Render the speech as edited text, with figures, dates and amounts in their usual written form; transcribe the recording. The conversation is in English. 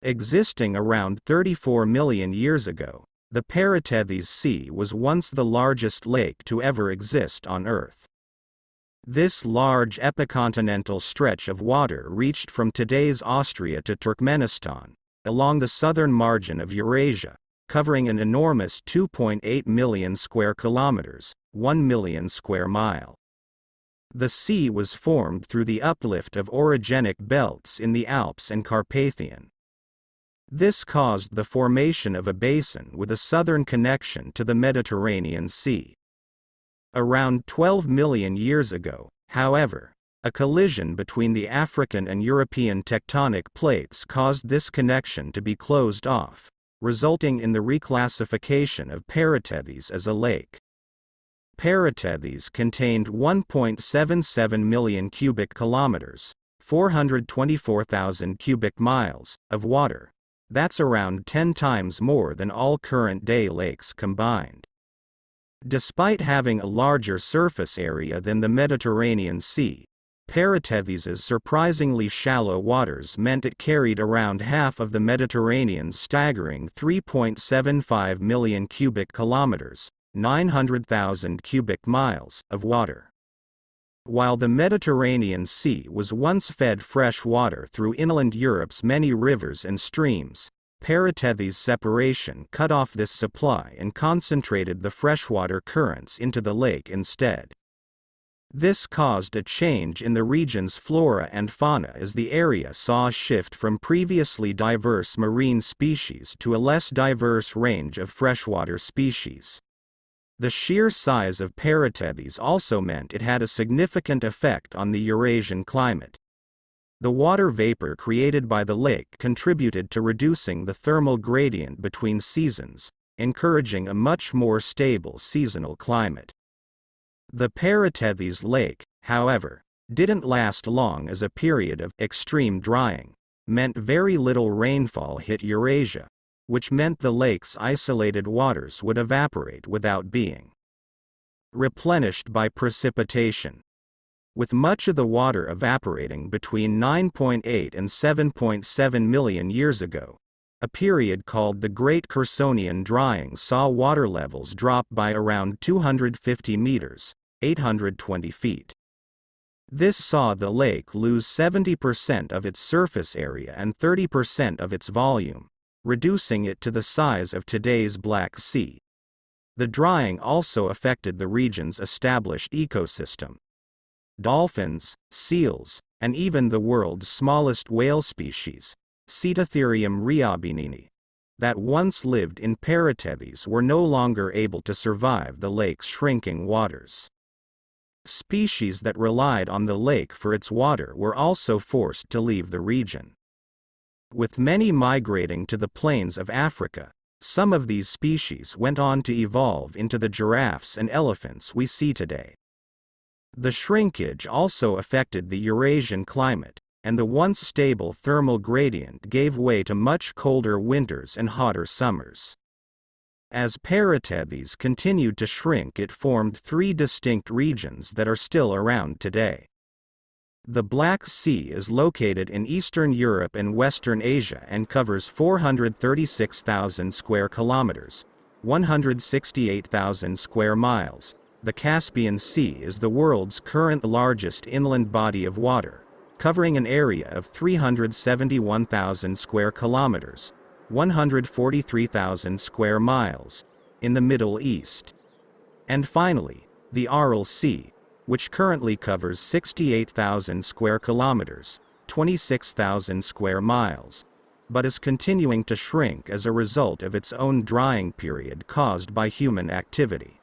Existing around 34 million years ago, the Paratethys Sea was once the largest lake to ever exist on Earth. This large epicontinental stretch of water reached from today's Austria to Turkmenistan, along the southern margin of Eurasia, covering an enormous 2.8 million square kilometers, 1 million square mile. The sea was formed through the uplift of orogenic belts in the Alps and Carpathian. This caused the formation of a basin with a southern connection to the Mediterranean Sea. Around 12 million years ago, however, a collision between the African and European tectonic plates caused this connection to be closed off, resulting in the reclassification of Paratethys as a lake. Paratethys contained 1.77 million cubic kilometers, 424,000 cubic miles, of water. That's around 10 times more than all current-day lakes combined. Despite having a larger surface area than the Mediterranean Sea, Paratethys' surprisingly shallow waters meant it carried around half of the Mediterranean's staggering 3.75 million cubic kilometers, 900,000 cubic miles, of water. While the Mediterranean Sea was once fed fresh water through inland Europe's many rivers and streams, Paratethys' separation cut off this supply and concentrated the freshwater currents into the lake instead. This caused a change in the region's flora and fauna as the area saw a shift from previously diverse marine species to a less diverse range of freshwater species. The sheer size of Paratethys also meant it had a significant effect on the Eurasian climate. The water vapor created by the lake contributed to reducing the thermal gradient between seasons, encouraging a much more stable seasonal climate. The Paratethys Lake, however, didn't last long as a period of extreme drying meant very little rainfall hit Eurasia, which meant the lake's isolated waters would evaporate without being replenished by precipitation. With much of the water evaporating between 9.8 and 7.7 million years ago, a period called the Great Chersonian Drying saw water levels drop by around 250 meters, 820 feet. This saw the lake lose 70% of its surface area and 30% of its volume, reducing it to the size of today's Black Sea. The drying also affected the region's established ecosystem. Dolphins, seals, and even the world's smallest whale species, Cetotherium rheabenini, that once lived in Paratethys were no longer able to survive the lake's shrinking waters. Species that relied on the lake for its water were also forced to leave the region. With many migrating to the plains of Africa, some of these species went on to evolve into the giraffes and elephants we see today. The shrinkage also affected the Eurasian climate, and the once stable thermal gradient gave way to much colder winters and hotter summers. As Paratethys continued to shrink, it formed three distinct regions that are still around today. The Black Sea is located in Eastern Europe and Western Asia and covers 436,000 square kilometers, 168,000 square miles. The Caspian Sea is the world's current largest inland body of water, covering an area of 371,000 square kilometers, 143,000 square miles, in the Middle East. And finally, the Aral Sea, which currently covers 68,000 square kilometers, 26,000 square miles, but is continuing to shrink as a result of its own drying period caused by human activity.